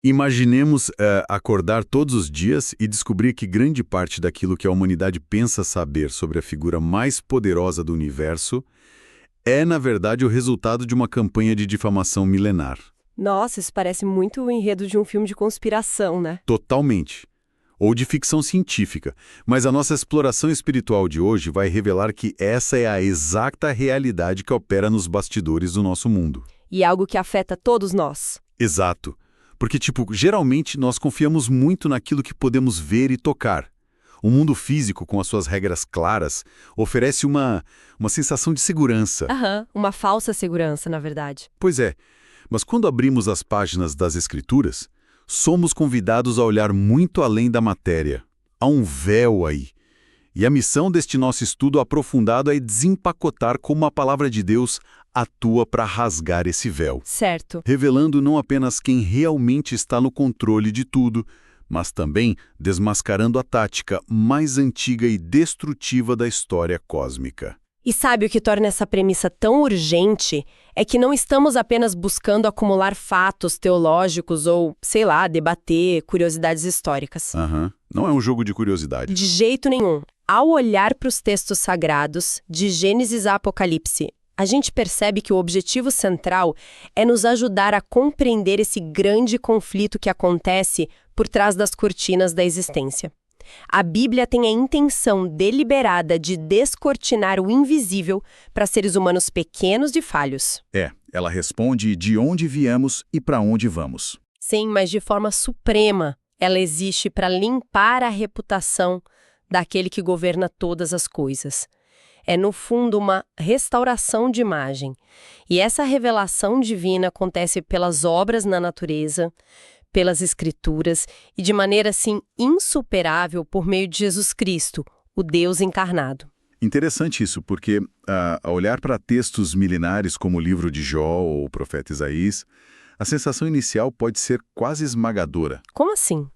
Imaginemos acordar todos os dias e descobrir que grande parte daquilo que a humanidade pensa saber sobre a figura mais poderosa do universo é, na verdade, o resultado de uma campanha de difamação milenar. Nossa, isso parece muito o enredo de um filme de conspiração, né? Totalmente. Ou de ficção científica. Mas a nossa exploração espiritual de hoje vai revelar que essa é a exata realidade que opera nos bastidores do nosso mundo. E algo que afeta todos nós. Exato. Porque, geralmente nós confiamos muito naquilo que podemos ver e tocar. O mundo físico, com as suas regras claras, oferece uma sensação de segurança. Uma falsa segurança, na verdade. Pois é, mas quando abrimos as páginas das Escrituras, somos convidados a olhar muito além da matéria. Há um véu aí. E a missão deste nosso estudo aprofundado é desempacotar como a palavra de Deus atua para rasgar esse véu. Certo. Revelando não apenas quem realmente está no controle de tudo, mas também desmascarando a tática mais antiga e destrutiva da história cósmica. E sabe o que torna essa premissa tão urgente? É que não estamos apenas buscando acumular fatos teológicos ou, sei lá, debater curiosidades históricas. Não é um jogo de curiosidade. De jeito nenhum. Ao olhar para os textos sagrados, de Gênesis a Apocalipse, a gente percebe que o objetivo central é nos ajudar a compreender esse grande conflito que acontece por trás das cortinas da existência. A Bíblia tem a intenção deliberada de descortinar o invisível para seres humanos pequenos e falhos. Ela responde de onde viemos e para onde vamos. Sim, mas de forma suprema. Ela existe para limpar a reputação daquele que governa todas as coisas. É, no fundo, uma restauração de imagem. E essa revelação divina acontece pelas obras na natureza, pelas Escrituras e de maneira, assim, insuperável por meio de Jesus Cristo, o Deus encarnado. Interessante isso, porque ao olhar para textos milenares como o livro de Jó ou o profeta Isaías, a sensação inicial pode ser quase esmagadora. Como assim?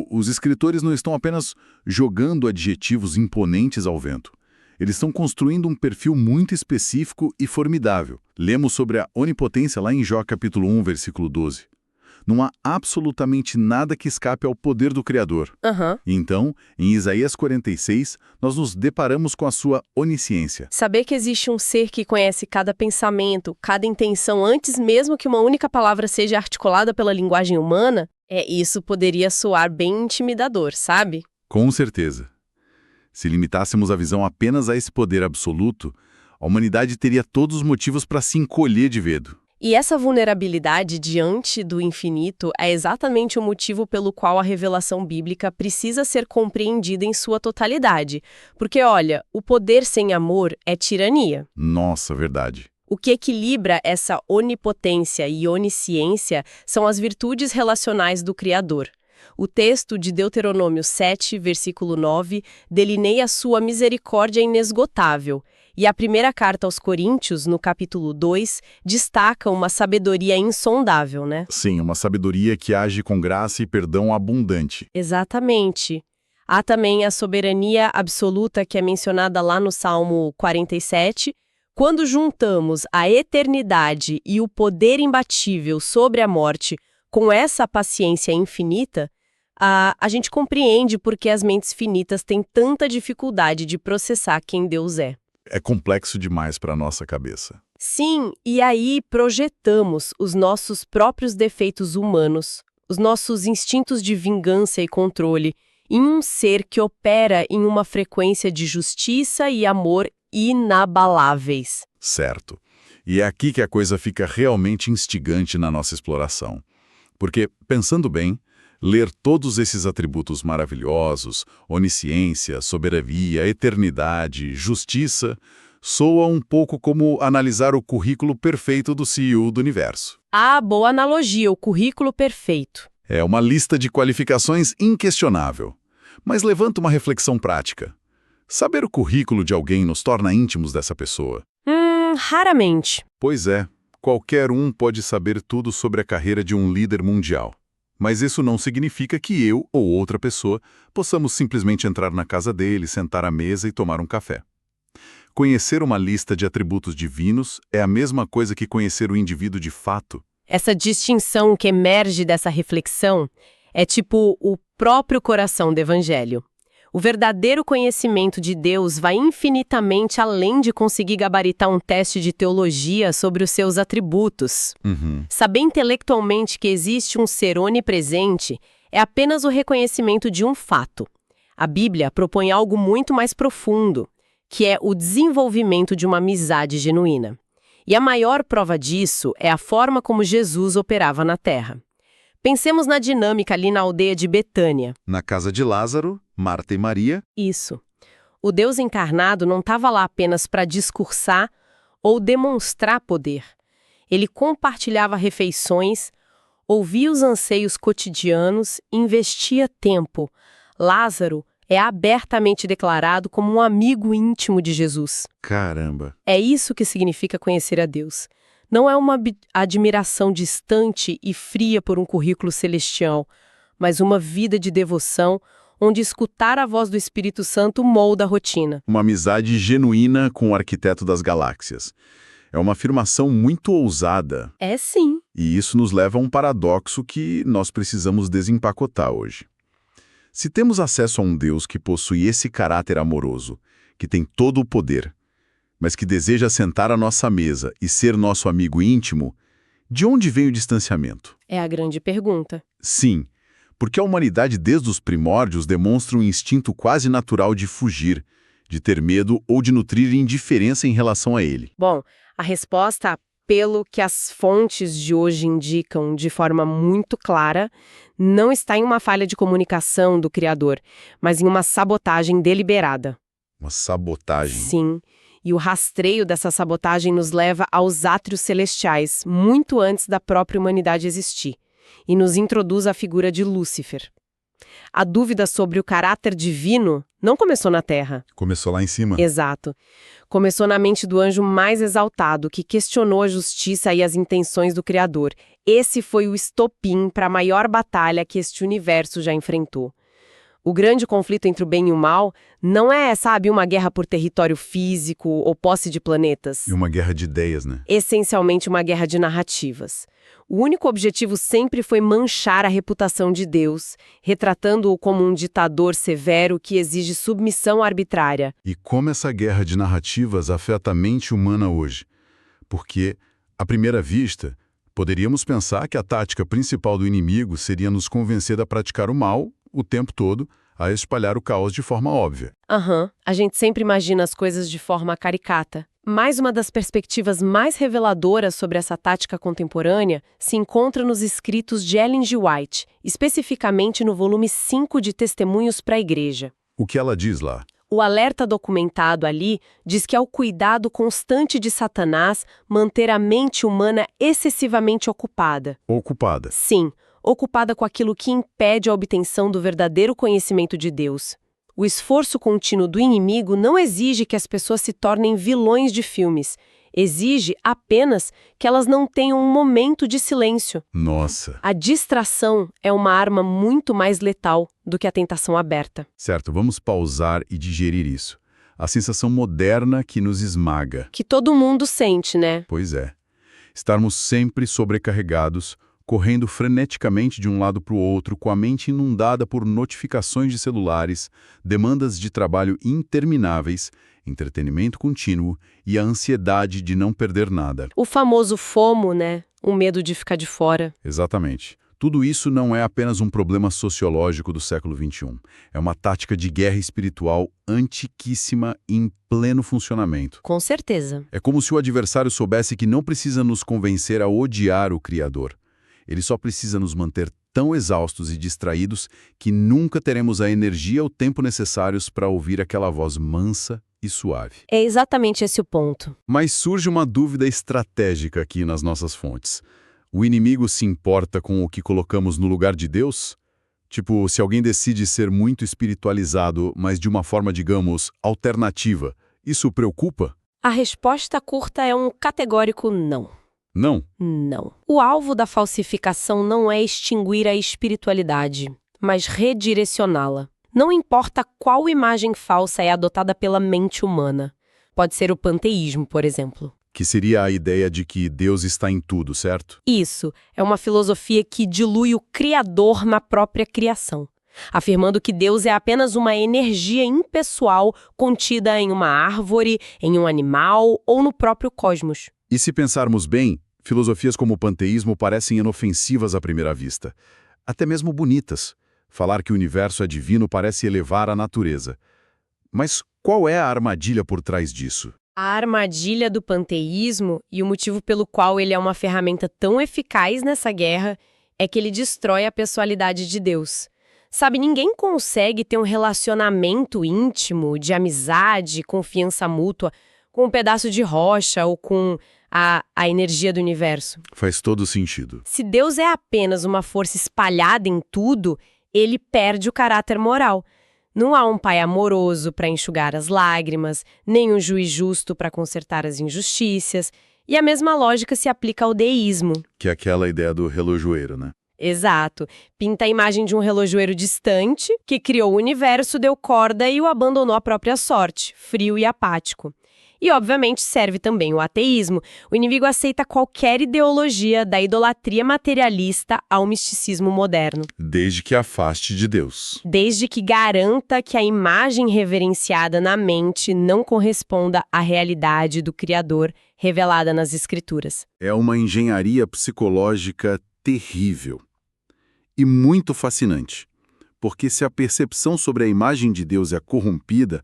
Os escritores não estão apenas jogando adjetivos imponentes ao vento. Eles estão construindo um perfil muito específico e formidável. Lemos sobre a onipotência lá em Jó capítulo 1, versículo 12. Não há absolutamente nada que escape ao poder do Criador. Então, em Isaías 46, nós nos deparamos com a sua onisciência. Saber que existe um ser que conhece cada pensamento, cada intenção, antes mesmo que uma única palavra seja articulada pela linguagem humana, isso poderia soar bem intimidador, sabe? Com certeza. Se limitássemos a visão apenas a esse poder absoluto, a humanidade teria todos os motivos para se encolher de medo. E essa vulnerabilidade diante do infinito é exatamente o motivo pelo qual a revelação bíblica precisa ser compreendida em sua totalidade. Porque, olha, o poder sem amor é tirania. Nossa, verdade. O que equilibra essa onipotência e onisciência são as virtudes relacionais do Criador. O texto de Deuteronômio 7, versículo 9, delineia sua misericórdia inesgotável. E a primeira carta aos Coríntios, no capítulo 2, destaca uma sabedoria insondável, né? Sim, uma sabedoria que age com graça e perdão abundante. Exatamente. Há também a soberania absoluta que é mencionada lá no Salmo 47. Quando juntamos a eternidade e o poder imbatível sobre a morte com essa paciência infinita, a gente compreende por que as mentes finitas têm tanta dificuldade de processar quem Deus é. É complexo demais para a nossa cabeça. Sim, e aí projetamos os nossos próprios defeitos humanos, os nossos instintos de vingança e controle, em um ser que opera em uma frequência de justiça e amor inabaláveis. Certo. E é aqui que a coisa fica realmente instigante na nossa exploração. Porque, pensando bem, ler todos esses atributos maravilhosos, onisciência, soberania, eternidade, justiça, soa um pouco como analisar o currículo perfeito do CEO do universo. Ah, boa analogia, o currículo perfeito. É uma lista de qualificações inquestionável. Mas levanta uma reflexão prática. Saber o currículo de alguém nos torna íntimos dessa pessoa? Raramente. Pois é, qualquer um pode saber tudo sobre a carreira de um líder mundial. Mas isso não significa que eu ou outra pessoa possamos simplesmente entrar na casa dele, sentar à mesa e tomar um café. Conhecer uma lista de atributos divinos é a mesma coisa que conhecer o indivíduo de fato. Essa distinção que emerge dessa reflexão é tipo o próprio coração do Evangelho. O verdadeiro conhecimento de Deus vai infinitamente além de conseguir gabaritar um teste de teologia sobre os seus atributos. Saber intelectualmente que existe um ser onipresente é apenas o reconhecimento de um fato. A Bíblia propõe algo muito mais profundo, que é o desenvolvimento de uma amizade genuína. E a maior prova disso é a forma como Jesus operava na Terra. Pensemos na dinâmica ali na aldeia de Betânia. Na casa de Lázaro, Marta e Maria. Isso. O Deus encarnado não estava lá apenas para discursar ou demonstrar poder. Ele compartilhava refeições, ouvia os anseios cotidianos e investia tempo. Lázaro é abertamente declarado como um amigo íntimo de Jesus. Caramba! É isso que significa conhecer a Deus. Não é uma admiração distante e fria por um currículo celestial, mas uma vida de devoção onde escutar a voz do Espírito Santo molda a rotina. Uma amizade genuína com o arquiteto das galáxias. É uma afirmação muito ousada. É sim. E isso nos leva a um paradoxo que nós precisamos desempacotar hoje. Se temos acesso a um Deus que possui esse caráter amoroso, que tem todo o poder, mas que deseja sentar à nossa mesa e ser nosso amigo íntimo, de onde vem o distanciamento? É a grande pergunta. Sim, porque a humanidade desde os primórdios demonstra um instinto quase natural de fugir, de ter medo ou de nutrir indiferença em relação a ele. Bom, a resposta, pelo que as fontes de hoje indicam de forma muito clara, não está em uma falha de comunicação do Criador, mas em uma sabotagem deliberada. Uma sabotagem. Sim. E o rastreio dessa sabotagem nos leva aos átrios celestiais, muito antes da própria humanidade existir, e nos introduz à figura de Lúcifer. A dúvida sobre o caráter divino não começou na Terra. Começou lá em cima. Exato. Começou na mente do anjo mais exaltado, que questionou a justiça e as intenções do Criador. Esse foi o estopim para a maior batalha que este universo já enfrentou. O grande conflito entre o bem e o mal não é, sabe, uma guerra por território físico ou posse de planetas. E uma guerra de ideias, né? Essencialmente uma guerra de narrativas. O único objetivo sempre foi manchar a reputação de Deus, retratando-o como um ditador severo que exige submissão arbitrária. E como essa guerra de narrativas afeta a mente humana hoje? Porque, à primeira vista, poderíamos pensar que a tática principal do inimigo seria nos convencer a praticar o mal o tempo todo, a espalhar o caos de forma óbvia. A gente sempre imagina as coisas de forma caricata. Mas uma das perspectivas mais reveladoras sobre essa tática contemporânea se encontra nos escritos de Ellen G. White, especificamente no volume 5 de Testemunhos para a Igreja. O que ela diz lá? O alerta documentado ali diz que é o cuidado constante de Satanás manter a mente humana excessivamente ocupada. Ocupada. Sim, ocupada com aquilo que impede a obtenção do verdadeiro conhecimento de Deus. O esforço contínuo do inimigo não exige que as pessoas se tornem vilões de filmes. Exige apenas que elas não tenham um momento de silêncio. Nossa. A distração é uma arma muito mais letal do que a tentação aberta. Certo, vamos pausar e digerir isso. A sensação moderna que nos esmaga. Que todo mundo sente, né? Pois é. Estarmos sempre sobrecarregados, correndo freneticamente de um lado para o outro, com a mente inundada por notificações de celulares, demandas de trabalho intermináveis, entretenimento contínuo e a ansiedade de não perder nada. O famoso FOMO, né? O medo de ficar de fora. Exatamente. Tudo isso não é apenas um problema sociológico do século XXI. É uma tática de guerra espiritual antiquíssima e em pleno funcionamento. Com certeza. É como se o adversário soubesse que não precisa nos convencer a odiar o Criador. Ele só precisa nos manter tão exaustos e distraídos que nunca teremos a energia ou o tempo necessários para ouvir aquela voz mansa e suave. É exatamente esse o ponto. Mas surge uma dúvida estratégica aqui nas nossas fontes. O inimigo se importa com o que colocamos no lugar de Deus? Tipo, se alguém decide ser muito espiritualizado, mas de uma forma, digamos, alternativa, isso o preocupa? A resposta curta é um categórico não. Não. Não. O alvo da falsificação não é extinguir a espiritualidade, mas redirecioná-la. Não importa qual imagem falsa é adotada pela mente humana. Pode ser o panteísmo, por exemplo. que seria a ideia de que Deus está em tudo, certo? Isso é uma filosofia que dilui o Criador na própria criação, afirmando que Deus é apenas uma energia impessoal contida em uma árvore, em um animal ou no próprio cosmos. E se pensarmos bem, filosofias como o panteísmo parecem inofensivas à primeira vista, até mesmo bonitas. Falar que o universo é divino parece elevar a natureza. Mas qual é a armadilha por trás disso? A armadilha do panteísmo, e o motivo pelo qual ele é uma ferramenta tão eficaz nessa guerra, é que ele destrói a pessoalidade de Deus. Sabe, ninguém consegue ter um relacionamento íntimo, de amizade, confiança mútua, com um pedaço de rocha ou com a energia do universo. Faz todo sentido. Se Deus é apenas uma força espalhada em tudo, ele perde o caráter moral. Não há um pai amoroso para enxugar as lágrimas, nem um juiz justo para consertar as injustiças. E a mesma lógica se aplica ao deísmo. Que é aquela ideia do relojoeiro, né? Exato. Pinta a imagem de um relojoeiro distante, que criou o universo, deu corda e o abandonou à própria sorte, frio e apático. E, obviamente, serve também o ateísmo. O inimigo aceita qualquer ideologia, da idolatria materialista ao misticismo moderno. Desde que afaste de Deus. Desde que garanta que a imagem reverenciada na mente não corresponda à realidade do Criador revelada nas Escrituras. É uma engenharia psicológica terrível. E muito fascinante. Porque se a percepção sobre a imagem de Deus é corrompida,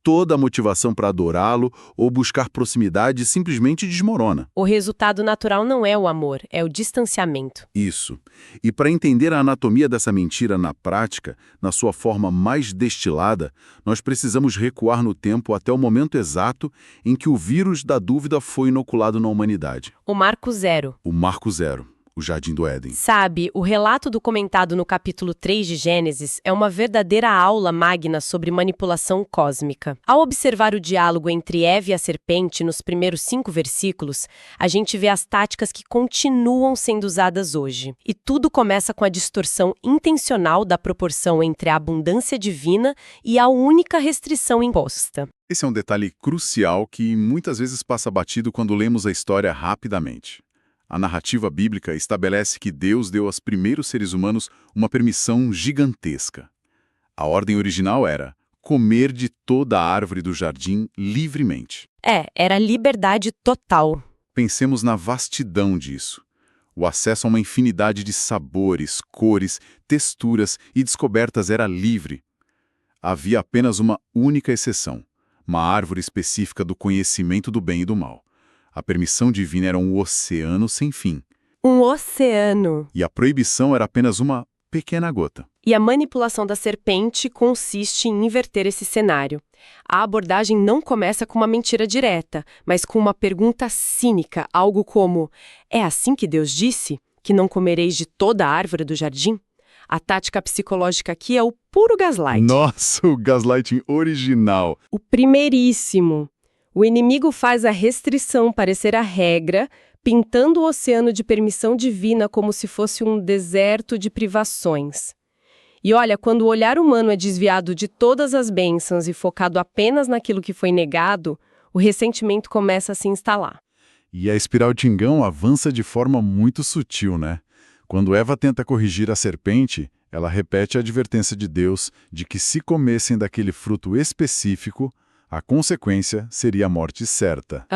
toda a motivação para adorá-lo ou buscar proximidade simplesmente desmorona. O resultado natural não é o amor, é o distanciamento. Isso. E para entender a anatomia dessa mentira na prática, na sua forma mais destilada, nós precisamos recuar no tempo até o momento exato em que o vírus da dúvida foi inoculado na humanidade. O Marco Zero. O Marco Zero, o Jardim do Éden. Sabe, o relato documentado no capítulo 3 de Gênesis é uma verdadeira aula magna sobre manipulação cósmica. Ao observar o diálogo entre Eva e a serpente nos primeiros 5 versículos, a gente vê as táticas que continuam sendo usadas hoje. E tudo começa com a distorção intencional da proporção entre a abundância divina e a única restrição imposta. Esse é um detalhe crucial que muitas vezes passa batido quando lemos a história rapidamente. A narrativa bíblica estabelece que Deus deu aos primeiros seres humanos uma permissão gigantesca. A ordem original era comer de toda a árvore do jardim livremente. Era liberdade total. Pensemos na vastidão disso. O acesso a uma infinidade de sabores, cores, texturas e descobertas era livre. Havia apenas uma única exceção, uma árvore específica do conhecimento do bem e do mal. A permissão divina era um oceano sem fim. Um oceano. E a proibição era apenas uma pequena gota. E a manipulação da serpente consiste em inverter esse cenário. A abordagem não começa com uma mentira direta, mas com uma pergunta cínica, algo como: é assim que Deus disse? Que não comereis de toda a árvore do jardim? A tática psicológica aqui é o puro gaslight. Nossa, o gaslighting original. O primeiríssimo. O inimigo faz a restrição parecer a regra, pintando o oceano de permissão divina como se fosse um deserto de privações. E olha, quando o olhar humano é desviado de todas as bênçãos e focado apenas naquilo que foi negado, o ressentimento começa a se instalar. E a espiral Tingão avança de forma muito sutil, né? Quando Eva tenta corrigir a serpente, ela repete a advertência de Deus de que se comessem daquele fruto específico, a consequência seria a morte certa.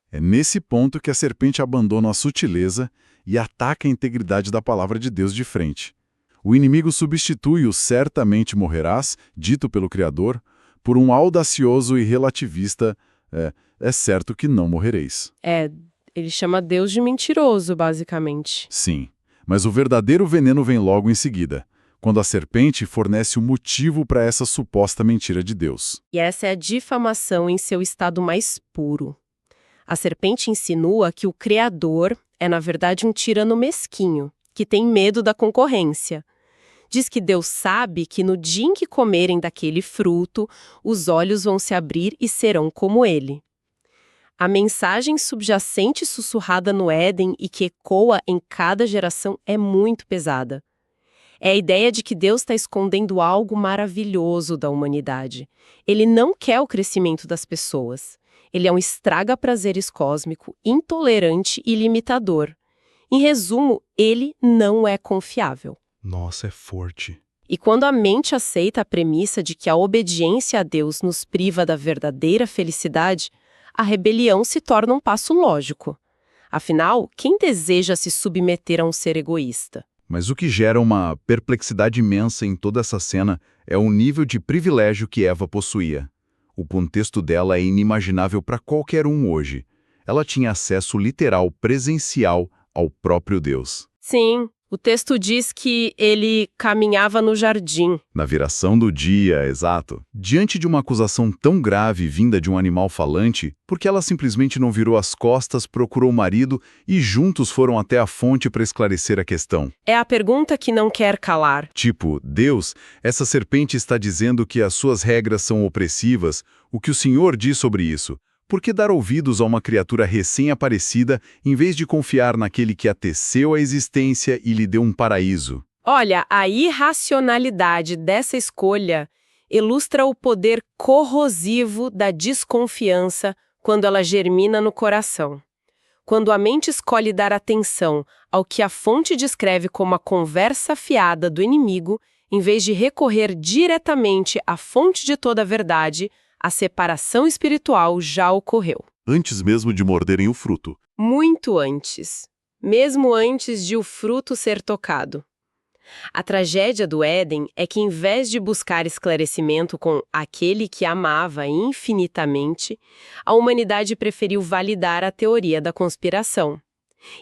É nesse ponto que a serpente abandona a sutileza e ataca a integridade da palavra de Deus de frente. O inimigo substitui o certamente morrerás, dito pelo Criador, por um audacioso e relativista é certo que não morrereis. Ele chama Deus de mentiroso, basicamente. Sim, mas o verdadeiro veneno vem logo em seguida, quando a serpente fornece o motivo para essa suposta mentira de Deus. E essa é a difamação em seu estado mais puro. A serpente insinua que o Criador é, na verdade, um tirano mesquinho, que tem medo da concorrência. Diz que Deus sabe que no dia em que comerem daquele fruto, os olhos vão se abrir e serão como ele. A mensagem subjacente sussurrada no Éden e que ecoa em cada geração é muito pesada. É a ideia de que Deus está escondendo algo maravilhoso da humanidade. Ele não quer o crescimento das pessoas. Ele é um estraga-prazeres cósmico, intolerante e limitador. Em resumo, ele não é confiável. Nossa, é forte. E quando a mente aceita a premissa de que a obediência a Deus nos priva da verdadeira felicidade, a rebelião se torna um passo lógico. Afinal, quem deseja se submeter a um ser egoísta? Mas o que gera uma perplexidade imensa em toda essa cena é o nível de privilégio que Eva possuía. O contexto dela é inimaginável para qualquer um hoje. Ela tinha acesso literal, presencial, ao próprio Deus. Sim, o texto diz que ele caminhava no jardim. Na viração do dia, exato. Diante de uma acusação tão grave vinda de um animal falante, por que ela simplesmente não virou as costas, procurou o marido e juntos foram até a fonte para esclarecer a questão? É a pergunta que não quer calar. Tipo, Deus, essa serpente está dizendo que as suas regras são opressivas, o que o Senhor diz sobre isso? Por que dar ouvidos a uma criatura recém-aparecida em vez de confiar naquele que a teceu a existência e lhe deu um paraíso? Olha, a irracionalidade dessa escolha ilustra o poder corrosivo da desconfiança quando ela germina no coração. Quando a mente escolhe dar atenção ao que a fonte descreve como a conversa fiada do inimigo, em vez de recorrer diretamente à fonte de toda a verdade, a separação espiritual já ocorreu. Antes mesmo de morderem o fruto. Muito antes. Mesmo antes de o fruto ser tocado. A tragédia do Éden é que, em vez de buscar esclarecimento com aquele que amava infinitamente, a humanidade preferiu validar a teoria da conspiração.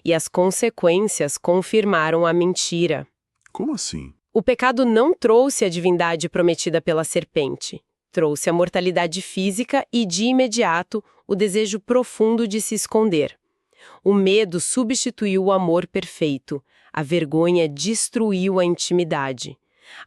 E as consequências confirmaram a mentira. Como assim? O pecado não trouxe a divindade prometida pela serpente. Trouxe a mortalidade física e, de imediato, o desejo profundo de se esconder. O medo substituiu o amor perfeito. A vergonha destruiu a intimidade.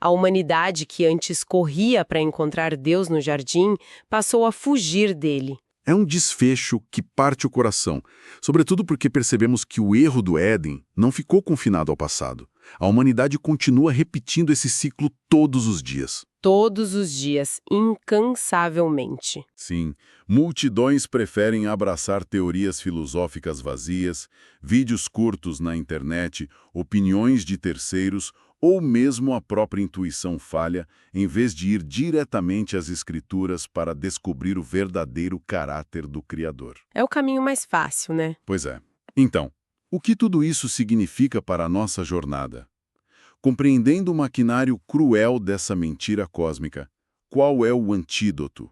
A humanidade que antes corria para encontrar Deus no jardim passou a fugir dele. É um desfecho que parte o coração, sobretudo porque percebemos que o erro do Éden não ficou confinado ao passado. A humanidade continua repetindo esse ciclo todos os dias. Todos os dias, incansavelmente. Sim, multidões preferem abraçar teorias filosóficas vazias, vídeos curtos na internet, opiniões de terceiros ou mesmo a própria intuição falha, em vez de ir diretamente às Escrituras para descobrir o verdadeiro caráter do Criador. É o caminho mais fácil, né? Pois é. Então, o que tudo isso significa para a nossa jornada? Compreendendo o maquinário cruel dessa mentira cósmica, qual é o antídoto?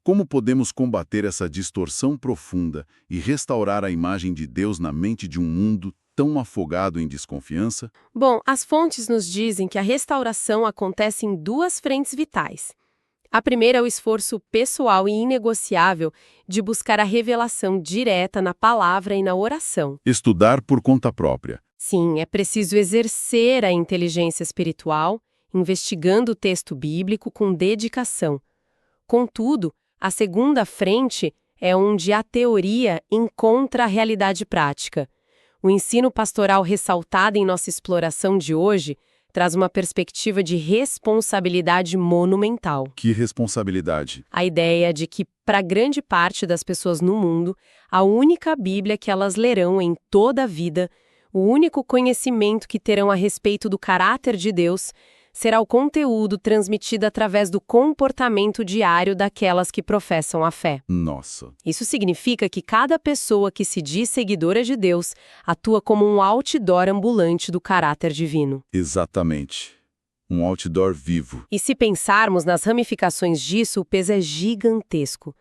Como podemos combater essa distorção profunda e restaurar a imagem de Deus na mente de um mundo tão afogado em desconfiança? Bom, as fontes nos dizem que a restauração acontece em duas frentes vitais. A primeira é o esforço pessoal e inegociável de buscar a revelação direta na palavra e na oração. Estudar por conta própria. Sim, é preciso exercer a inteligência espiritual, investigando o texto bíblico com dedicação. Contudo, a segunda frente é onde a teoria encontra a realidade prática. O ensino pastoral ressaltado em nossa exploração de hoje traz uma perspectiva de responsabilidade monumental. Que responsabilidade? A ideia de que, para grande parte das pessoas no mundo, a única Bíblia que elas lerão em toda a vida, o único conhecimento que terão a respeito do caráter de Deus, será o conteúdo transmitido através do comportamento diário daquelas que professam a fé. Nossa. Isso significa que cada pessoa que se diz seguidora de Deus atua como um outdoor ambulante do caráter divino. Exatamente. Um outdoor vivo. E se pensarmos nas ramificações disso, o peso é gigantesco.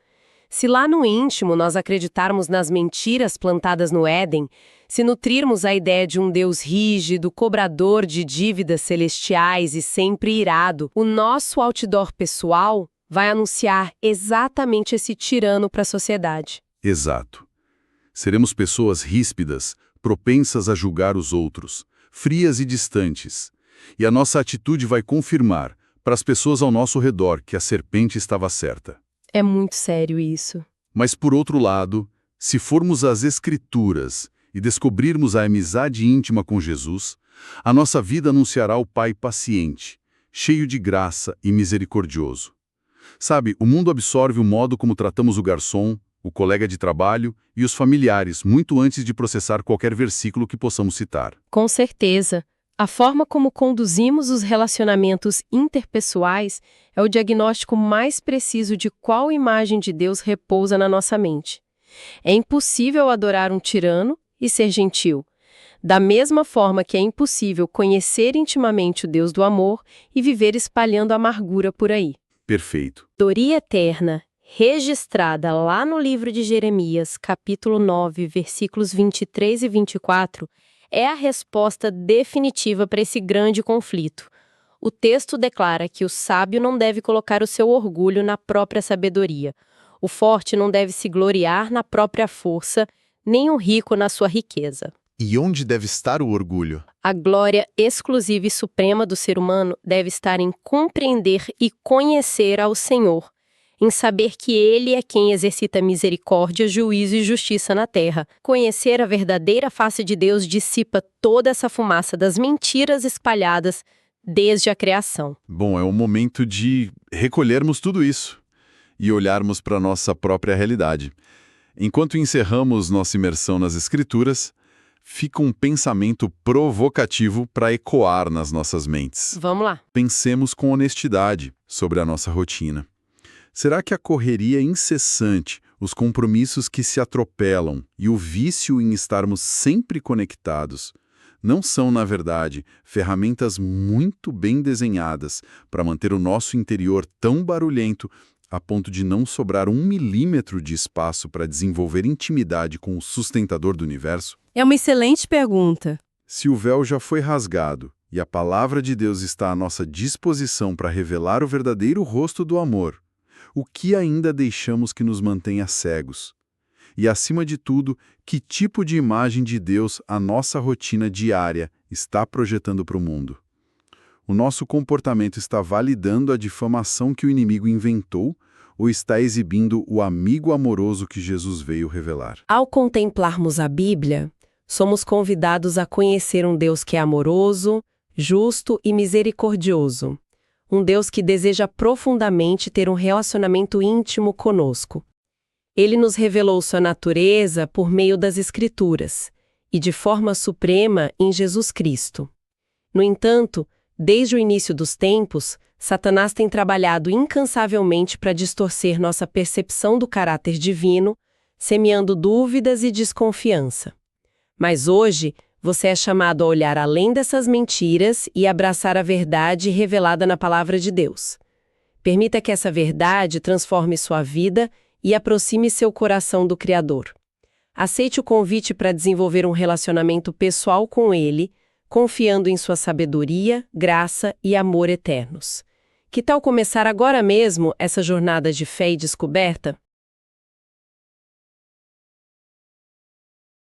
Se lá no íntimo nós acreditarmos nas mentiras plantadas no Éden, se nutrirmos a ideia de um Deus rígido, cobrador de dívidas celestiais e sempre irado, o nosso outdoor pessoal vai anunciar exatamente esse tirano para a sociedade. Exato. Seremos pessoas ríspidas, propensas a julgar os outros, frias e distantes. E a nossa atitude vai confirmar para as pessoas ao nosso redor que a serpente estava certa. É muito sério isso. Mas, por outro lado, se formos às Escrituras e descobrirmos a amizade íntima com Jesus, a nossa vida anunciará o Pai paciente, cheio de graça e misericordioso. Sabe, o mundo absorve o modo como tratamos o garçom, o colega de trabalho e os familiares, muito antes de processar qualquer versículo que possamos citar. Com certeza. A forma como conduzimos os relacionamentos interpessoais é o diagnóstico mais preciso de qual imagem de Deus repousa na nossa mente. É impossível adorar um tirano e ser gentil. Da mesma forma que é impossível conhecer intimamente o Deus do amor e viver espalhando amargura por aí. Perfeito. Sabedoria eterna, registrada lá no livro de Jeremias, capítulo 9, versículos 23 e 24, é a resposta definitiva para esse grande conflito. O texto declara que o sábio não deve colocar o seu orgulho na própria sabedoria. O forte não deve se gloriar na própria força, nem o rico na sua riqueza. E onde deve estar o orgulho? A glória exclusiva e suprema do ser humano deve estar em compreender e conhecer ao Senhor, em saber que Ele é quem exercita misericórdia, juízo e justiça na terra. Conhecer a verdadeira face de Deus dissipa toda essa fumaça das mentiras espalhadas desde a criação. Bom, é o momento de recolhermos tudo isso e olharmos para a nossa própria realidade. Enquanto encerramos nossa imersão nas Escrituras, fica um pensamento provocativo para ecoar nas nossas mentes. Vamos lá. Pensemos com honestidade sobre a nossa rotina. Será que a correria incessante, os compromissos que se atropelam e o vício em estarmos sempre conectados não são, na verdade, ferramentas muito bem desenhadas para manter o nosso interior tão barulhento a ponto de não sobrar 1 milímetro de espaço para desenvolver intimidade com o sustentador do universo? É uma excelente pergunta. Se o véu já foi rasgado e a palavra de Deus está à nossa disposição para revelar o verdadeiro rosto do amor, o que ainda deixamos que nos mantenha cegos? E, acima de tudo, que tipo de imagem de Deus a nossa rotina diária está projetando para o mundo? O nosso comportamento está validando a difamação que o inimigo inventou ou está exibindo o amigo amoroso que Jesus veio revelar? Ao contemplarmos a Bíblia, somos convidados a conhecer um Deus que é amoroso, justo e misericordioso. Um Deus que deseja profundamente ter um relacionamento íntimo conosco. Ele nos revelou sua natureza por meio das Escrituras e, de forma suprema, em Jesus Cristo. No entanto, desde o início dos tempos, Satanás tem trabalhado incansavelmente para distorcer nossa percepção do caráter divino, semeando dúvidas e desconfiança. Mas hoje, você é chamado a olhar além dessas mentiras e abraçar a verdade revelada na Palavra de Deus. Permita que essa verdade transforme sua vida e aproxime seu coração do Criador. Aceite o convite para desenvolver um relacionamento pessoal com Ele, confiando em sua sabedoria, graça e amor eternos. Que tal começar agora mesmo essa jornada de fé e descoberta?